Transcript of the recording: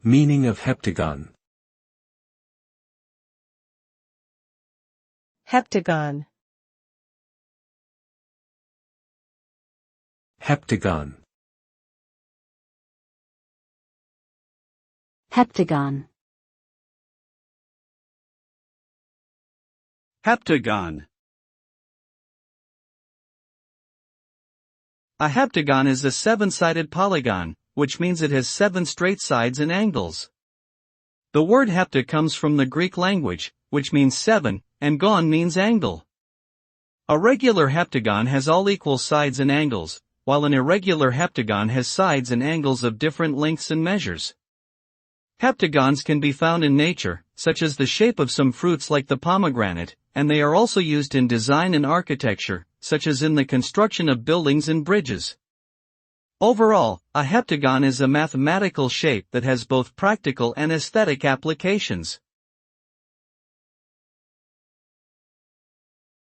Meaning of heptagon. Heptagon. Heptagon. Heptagon. Heptagon. A heptagon is a seven-sided polygon, which means it has 7 straight sides and angles. The word hepta comes from the Greek language, which means 7, and gon means angle. A regular heptagon has all equal sides and angles, while an irregular heptagon has sides and angles of different lengths and measures. Heptagons can be found in nature, such as the shape of some fruits like the pomegranate, and they are also used in design and architecture, such as in the construction of buildings and bridges. Overall, a heptagon is a mathematical shape that has both practical and aesthetic applications.